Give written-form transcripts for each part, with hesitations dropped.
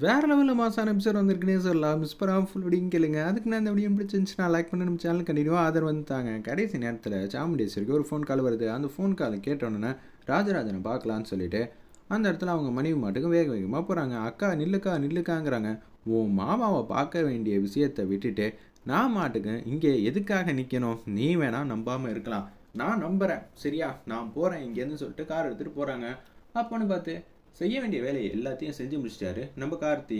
வேற லெவலில் மாசான எபிசோட் வந்திருக்குன்னே சொல்லலாம். மிஸ் பண்ணாமல் ஃபுல் வீடியும் கேளுங்க. அதுக்கு நான் இந்த வீடியோ பிடிச்சிருந்துச்சுன்னா லைக் பண்ணி நம்ம சேனல் கண்டினியூவாக ஆதரவு வந்துட்டாங்க. கடைசி நேரத்தில் சாமுண்டேஸ்வரிக்கு ஒரு ஃபோன் கால் வருது. அந்த ஃபோன் கால் கேட்டோன்னே ராஜராஜனை பார்க்கலான்னு சொல்லிட்டு அந்த இடத்துல அவங்க மனைவி மாட்டுக்கு வேக வேகமாக போகிறாங்க. அக்கா நில்லுக்கா நில்லுக்காங்கிறாங்க. உன் மாமாவை பார்க்க வேண்டிய விஷயத்தை விட்டுட்டு நான் மாட்டுக்கு இங்கே எதுக்காக நிற்கணும்? நீ வேணா நம்பாமல் இருக்கலாம், நான் நம்புகிறேன் சரியா, நான் போகிறேன் இங்கேருந்து சொல்லிட்டு கார் எடுத்துகிட்டு போகிறாங்க. அப்போன்னு பார்த்து செய்ய வேண்டிய வேலையை எல்லாத்தையும் செஞ்சு முடிச்சிட்டாரு நம்ம கார்த்தி.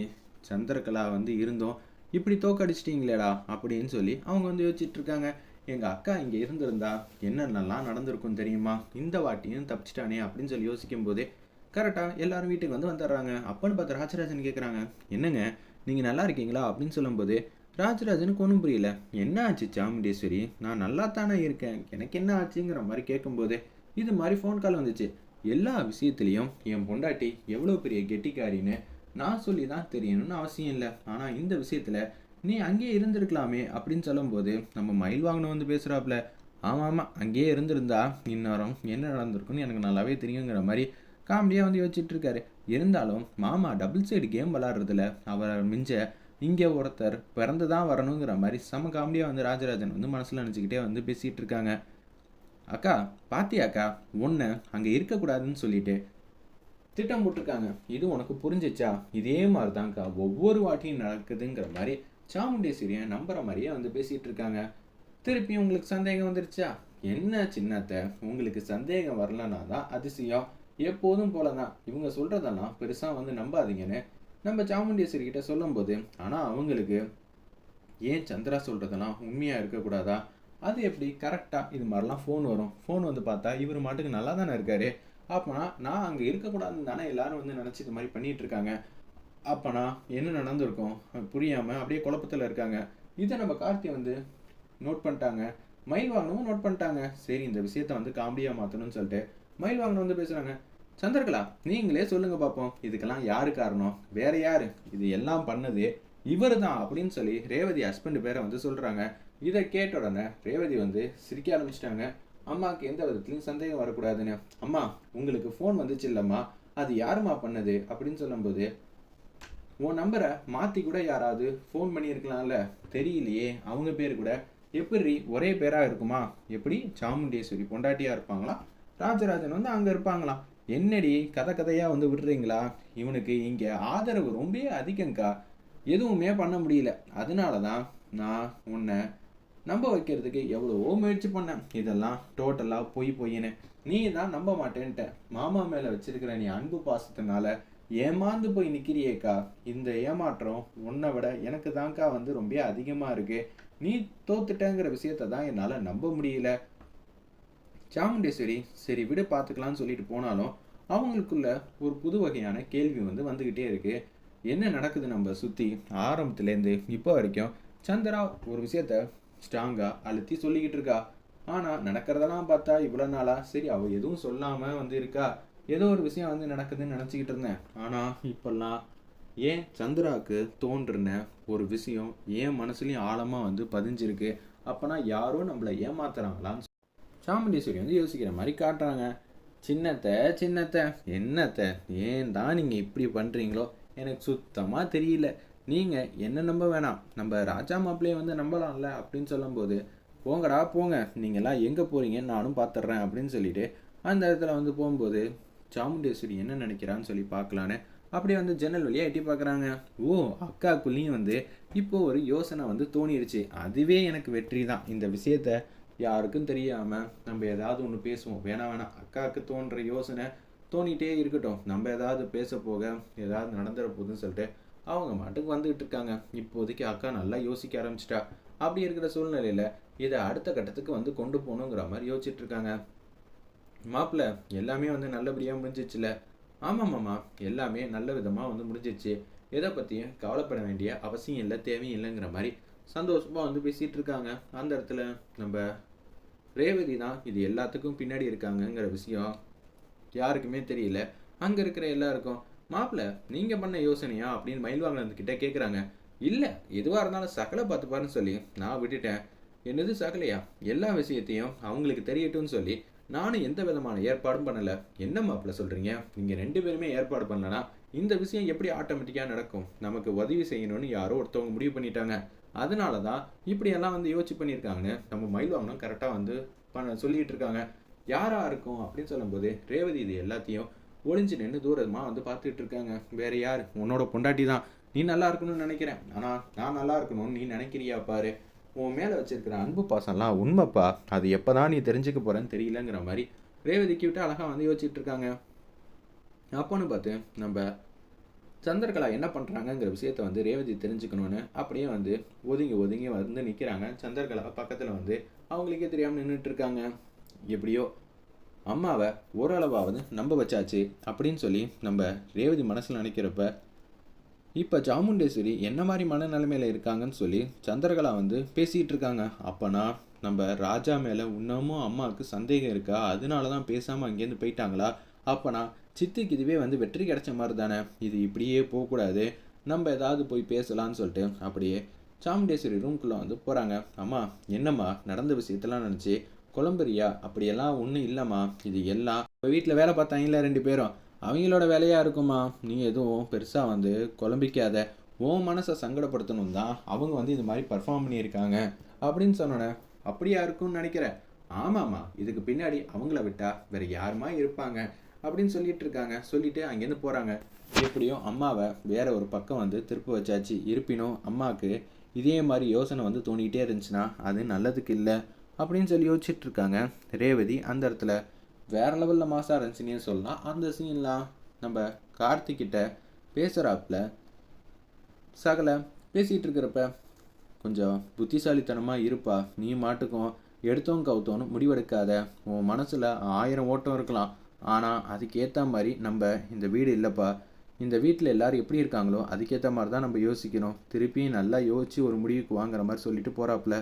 சந்திரகலா வந்து இருந்தோம் இப்படி தோக்கடிச்சிட்டிங்களேடா அப்படின்னு சொல்லி அவங்க வந்து யோசிச்சுட்டு இருக்காங்க. எங்கள் அக்கா இங்கே இருந்திருந்தா என்னென்னலாம் நடந்திருக்கும் தெரியுமா, இந்த வாட்டியும் தப்பிச்சிட்டானே அப்படின்னு சொல்லி யோசிக்கும் போதே கரெக்டாக எல்லாரும் வீட்டுக்கு வந்து வந்துடுறாங்க. அப்பன்னு பார்த்து ராஜராஜன் கேட்குறாங்க, என்னங்க நீங்கள் நல்லா இருக்கீங்களா அப்படின்னு சொல்லும்போது ராஜராஜனுக்கு ஒன்றும் புரியல. என்ன ஆச்சு சாமுண்டேஸ்வரி, நான் நல்லா தானே இருக்கேன், எனக்கு என்ன ஆச்சுங்கிற மாதிரி கேட்கும்போது இது மாதிரி ஃபோன் கால் வந்துச்சு. எல்லா விஷயத்துலையும் என் பொண்டாட்டி எவ்வளோ பெரிய கெட்டிக்காரின்னு நான் சொல்லி தான் தெரியணும்னு அவசியம் இல்லை. ஆனால் இந்த விஷயத்தில் நீ அங்கேயே இருந்திருக்கலாமே அப்படின்னு சொல்லும்போது நம்ம மயில் வாங்கின வந்து பேசுகிறாப்புல. ஆமாம் ஆமாம், அங்கேயே இருந்திருந்தா இந்நேரம் என்ன நடந்திருக்குன்னு எனக்கு நல்லாவே தெரியுங்கிற மாதிரி காமெடியாக வந்து யோசிச்சுட்டு இருக்காரு. இருந்தாலும் மாமா டபுள் சைடு கேம் விளாட்றதுல அவரை மிஞ்ச இங்கே ஒருத்தர் பிறந்து தான் வரணுங்கிற மாதிரி செம காமெடியாக வந்து ராஜராஜன் வந்து மனசில் நினச்சிக்கிட்டே வந்து பேசிகிட்டு இருக்காங்க. அக்கா பாத்தியாக்கா, ஒன்று அங்கே இருக்கக்கூடாதுன்னு சொல்லிட்டு திட்டம் போட்டிருக்காங்க, இது உனக்கு புரிஞ்சிச்சா? இதே மாதிரி தான்க்கா ஒவ்வொரு வாட்டியும் நடக்குதுங்கிற மாதிரி சாமுண்டேஸ்வரியை நம்புற மாதிரியே வந்து பேசிகிட்டு இருக்காங்க. திருப்பி உங்களுக்கு சந்தேகம் வந்துருச்சா? என்ன சின்னத்தை, உங்களுக்கு சந்தேகம் வரலன்னா தான் அதிசயம். எப்போதும் போல தான் இவங்க சொல்கிறதெல்லாம் பெருசாக வந்து நம்பாதீங்கன்னு நம்ம சாமுண்டேஸ்வரி கிட்ட சொல்லும்போது, ஆனால் அவங்களுக்கு ஏன் சந்திரா சொல்கிறதெல்லாம் உண்மையாக இருக்கக்கூடாதா? அது எப்படி கரெக்டாக இது மாதிரிலாம் ஃபோன் வரும், ஃபோன் வந்து பார்த்தா இவர் மாட்டுக்கு நல்லா தானே இருக்காரு, அப்போனா நான் அங்கே இருக்கக்கூடாதுன்னு தானே எல்லாரும் வந்து நினச்சி இது மாதிரி பண்ணிகிட்டு இருக்காங்க. அப்போனா என்ன நடந்திருக்கும் புரியாமல் அப்படியே குழப்பத்தில் இருக்காங்க. இதை நம்ம கார்த்தி வந்து நோட் பண்ணிட்டாங்க, மயில் வாகனமும் நோட் பண்ணிட்டாங்க. சரி இந்த விஷயத்த வந்து காமெடியாக மாற்றணும்னு சொல்லிட்டு மயில் வாகனம் வந்து பேசுகிறாங்க. சந்திரகலா நீங்களே சொல்லுங்க பார்ப்போம், இதுக்கெல்லாம் யாரு காரணம்? வேற யாரு? இது எல்லாம் பண்ணது இவர் தான் அப்படின்னு சொல்லி ரேவதி ஹஸ்பண்ட் பேரை வந்து சொல்கிறாங்க. இதை கேட்ட உடனே ரேவதி வந்து சிரிக்க ஆரம்பிச்சிட்டாங்க. அம்மாவுக்கு எந்த விதத்துலையும் சந்தேகம் வரக்கூடாதுன்னு. அம்மா உங்களுக்கு ஃபோன் வந்துச்சு இல்லைம்மா, அது யாருமா பண்ணது அப்படின்னு சொல்லும்போது, உன் நம்பரை மாற்றி கூட யாராவது ஃபோன் பண்ணியிருக்கலாம்ல, தெரியலையே அவங்க பேர் கூட எப்படி ஒரே பேராக இருக்குமா? எப்படி சாமுண்டேஸ்வரி பொண்டாட்டியாக இருப்பாங்களா, ராஜராஜன் வந்து அங்கே இருப்பாங்களாம். என்னடி கதை கதையாக வந்து விடுறீங்களா? இவனுக்கு இங்கே ஆதரவு ரொம்ப அதிகங்க்கா, எதுவுமே பண்ண முடியல. அதனால தான் நான் உன்னை நம்ப வைக்கிறதுக்கு எவ்வளவோ முயற்சி பண்ணேன். இதெல்லாம் டோட்டலாக பொய்ன்னு நீ தான் நம்ப மாட்டேன்ட்ட. மாமா மேலே வச்சிருக்கிற நீ அன்பு பாசத்தினால ஏமாந்து போய் நிற்கிறியேக்கா. இந்த ஏமாற்றம் உன்னை விட எனக்கு தான்க்கா வந்து ரொம்ப அதிகமாக இருக்கு. நீ தோத்துட்டேங்கிற விஷயத்த தான் என்னால் நம்ப முடியல. சாமுண்டேஸ்வரி சரி விடு பார்த்துக்கலான்னு சொல்லிட்டு போனாலும் அவங்களுக்குள்ள ஒரு புது வகையான கேள்வி வந்து வந்துக்கிட்டே இருக்கு. என்ன நடக்குது நம்ம சுற்றி ஆரம்பத்துலேருந்து இப்போ வரைக்கும்? சந்திரா ஒரு விஷயத்த ஸ்ட்ராங்காக அழுத்தி சொல்லிக்கிட்டு இருக்கா. ஆனால் நடக்கிறதெல்லாம் பார்த்தா இவ்வளோ நாளாக சரி அவள் எதுவும் சொல்லாமல் வந்து இருக்கா, ஏதோ ஒரு விஷயம் வந்து நடக்குதுன்னு நினச்சிக்கிட்டு இருந்தேன். ஆனால் இப்போல்லாம் ஏன் சந்திராவுக்கு தோன்றுன ஒரு விஷயம் ஏன் மனசுலையும் ஆழமாக வந்து பதிஞ்சிருக்கு. அப்போனா யாரோ நம்மளை ஏமாத்துறாங்களான்னு சாமுண்டீஸ்வரி வந்து யோசிக்கிற மாதிரி காட்டுறாங்க. சின்னத்தை சின்னத்தை என்னத்தை ஏன் தான் நீங்கள் இப்படி பண்ணுறீங்களோ எனக்கு சுத்தமாக தெரியல. நீங்கள் என்ன நம்ப வேணாம், நம்ம ராஜா மாப்பிள்ளையை வந்து நம்பலாம்ல அப்படின்னு சொல்லும்போது, போங்கடா போங்க, நீங்கள்லாம் எங்கே போகிறீங்கன்னு நானும் பார்த்துட்றேன் அப்படின்னு சொல்லிட்டு அந்த இடத்துல வந்து போகும்போது சாமுண்டேஸ்வரி என்ன நினைக்கிறான்னு சொல்லி பார்க்கலான்னு அப்படியே வந்து ஜன்னல் வழியாக எட்டி பார்க்குறாங்க. ஓ அக்காக்குள்ளேயும் வந்து இப்போ ஒரு யோசனை வந்து தோணிருச்சு. அதுவே எனக்கு வெற்றி தான். இந்த விஷயத்த யாருக்கும் தெரியாமல் நம்ம ஏதாவது ஒன்று பேசுவோம். வேணாம் வேணாம், அக்காவுக்கு தோன்ற யோசனை தோணிகிட்டே இருக்கட்டும், நம்ம ஏதாவது பேச போக ஏதாவது நடந்துட போகுதுன்னு சொல்லிட்டு அவங்க மாட்டுக்கு வந்துக்கிட்டு இருக்காங்க. இப்போதைக்கு அக்கா நல்லா யோசிக்க ஆரம்பிச்சிட்டா. அப்படி இருக்கிற சூழ்நிலையில் இதை அடுத்த கட்டத்துக்கு வந்து கொண்டு போகணுங்கிற மாதிரி யோசிச்சுட்டு இருக்காங்க. மாப்பிள்ள எல்லாமே வந்து நல்லபடியாக முடிஞ்சிச்சுல? ஆமாம் மாமா, எல்லாமே நல்ல விதமாக வந்து முடிஞ்சிச்சு, எதை பற்றியும் கவலைப்பட வேண்டிய அவசியம் இல்லை, தேவையும் இல்லைங்கிற மாதிரி சந்தோஷமாக வந்து பேசிகிட்டு இருக்காங்க. அந்த இடத்துல நம்ம ரேவதி தான் இது எல்லாத்துக்கும் பின்னாடி இருக்காங்கங்கிற விஷயம் யாருக்குமே தெரியல. அங்கே இருக்கிற எல்லாருக்கும் மாப்பிள்ள நீங்கள் பண்ண யோசனையா அப்படின்னு மயில்வாங்கினதுக்கிட்ட கேட்குறாங்க. இல்லை எதுவாக இருந்தாலும் சகலை பார்த்துப்பாருன்னு சொல்லி நான் விட்டுட்டேன். என்னது சகலையா? எல்லா விஷயத்தையும் அவங்களுக்கு தெரியட்டும்னு சொல்லி நானும் எந்த விதமான ஏற்பாடும் பண்ணலை. என்ன மாப்பிள்ள சொல்கிறீங்க? நீங்கள் ரெண்டு பேருமே ஏற்பாடு பண்ணலனா இந்த விஷயம் எப்படி ஆட்டோமேட்டிக்காக நடக்கும்? நமக்கு உதவி செய்யணும்னு யாரோ ஒருத்தவங்க முடிவு பண்ணிட்டாங்க. அதனால தான் இப்படியெல்லாம் வந்து யோசிச்சு பண்ணியிருக்காங்கன்னு நம்ம மயில்வாகனம் கரெக்டாக வந்து சொல்லிட்டு இருக்காங்க. யாரா இருக்கும் அப்படின்னு சொல்லும்போது ரேவதி இது எல்லாத்தையும் ஒளிஞ்சு நின்று தூரமாக வந்து பார்த்துட்டு இருக்காங்க. வேற யார்? உன்னோட பொண்டாட்டி தான். நீ நல்லா இருக்கணும்னு நினைக்கிறேன், ஆனால் நான் நல்லா இருக்கணும்னு நீ நினைக்கிறியா பாரு. உன் மேலே வச்சிருக்கிற அன்பு பாசம்லாம் உண்மைப்பா. அது எப்போ தான் நீ தெரிஞ்சுக்க போகிறேன்னு தெரியலங்கிற மாதிரி ரேவதிக்கு விட்டு அழகாக வந்து யோசிச்சுட்டு இருக்காங்க. அப்போன்னு பார்த்து நம்ம சந்திரகலா என்ன பண்ணுறாங்கங்கிற விஷயத்த வந்து ரேவதி தெரிஞ்சுக்கணுன்னு அப்படியே வந்து ஒதுங்கி ஒதுங்கி வந்து நிற்கிறாங்க. சந்திரகலா பக்கத்தில் வந்து அவங்களுக்கே தெரியாமல் நின்றுட்டு இருக்காங்க. எப்படியோ அம்மாவை ஓரளவாவது நம்ப வச்சாச்சு அப்படின்னு சொல்லி நம்ம ரேவதி மனசில் நினைக்கிறப்ப இப்போ சாமுண்டேஸ்வரி என்ன மாதிரி மனநிலைமையில் இருக்காங்கன்னு சொல்லி சந்திரகலா வந்து பேசிகிட்டு இருக்காங்க. அப்போனா நம்ம ராஜா மேலே இன்னமும் அம்மாவுக்கு சந்தேகம் இருக்கா, அதனால தான் பேசாமல் அங்கேருந்து போயிட்டாங்களா? அப்போனா சித்திக்கு இதுவே வந்து வெற்றி கிடைச்ச மாதிரி தானே, இது இப்படியே போகக்கூடாது, நம்ம ஏதாவது போய் பேசலான்னு சொல்லிட்டு அப்படியே சாமுண்டேஸ்வரி ரூம்குள்ளே வந்து போகிறாங்க. அம்மா என்னம்மா நடந்த விஷயத்தெல்லாம் நினச்சி குழம்புறியா? அப்படியெல்லாம் ஒன்றும் இல்லைம்மா, இது எல்லாம் இப்போ வீட்டில் வேலை பார்த்தாங்களா 2 பேரும், அவங்களோட வேலையாக இருக்குமா. நீ எதுவும் பெருசாக வந்து குழம்பிக்காத, உன் மனசை சங்கடப்படுத்தணும் தான் அவங்க வந்து இது மாதிரி பர்ஃபார்ம் பண்ணியிருக்காங்க அப்படின்னு சொன்னோன்னே, அப்படியா இருக்கும்னு நினைக்கிறேன். ஆமாம்மா, இதுக்கு பின்னாடி அவங்கள விட்டா வேற யாருமா இருப்பாங்க அப்படின்னு சொல்லிட்டு இருக்காங்க. சொல்லிட்டு அங்கேருந்து போகிறாங்க. எப்படியும் அம்மாவை வேற ஒரு பக்கம் வந்து திருப்ப வச்சாச்சு. இருப்பினும் அம்மாவுக்கு இதே மாதிரி யோசனை வந்து தோணிக்கிட்டே இருந்துச்சுன்னா அது நல்லதுக்கு இல்லை அப்படின்னு சொல்லி யோசிச்சுட்டு இருக்காங்க. ரேவதி அந்த இடத்துல வேற லெவலில் மாசாக இருந்துச்சுன்னே சொல்லலாம். அந்த சீன்லாம் நம்ம கார்த்திக்கிட்ட பேசுகிறாப்புல சகல பேசிகிட்டு இருக்கிறப்ப, கொஞ்சம் புத்திசாலித்தனமாக இருப்பா, நீ மாட்டுக்கும் எடுத்தோம் கவுத்தோன்னு முடிவெடுக்காத, உன் மனசில் 1000 ஓட்டம் இருக்கலாம், ஆனால் அதுக்கேற்ற மாதிரி நம்ம இந்த வீடு இல்லைப்பா, இந்த வீட்டில் எல்லோரும் எப்படி இருக்காங்களோ அதுக்கேற்ற மாதிரி தான் நம்ம யோசிக்கணும், திருப்பியும் நல்லா யோசித்து ஒரு முடிவுக்கு வாங்குற மாதிரி சொல்லிட்டு போகிறாப்புல.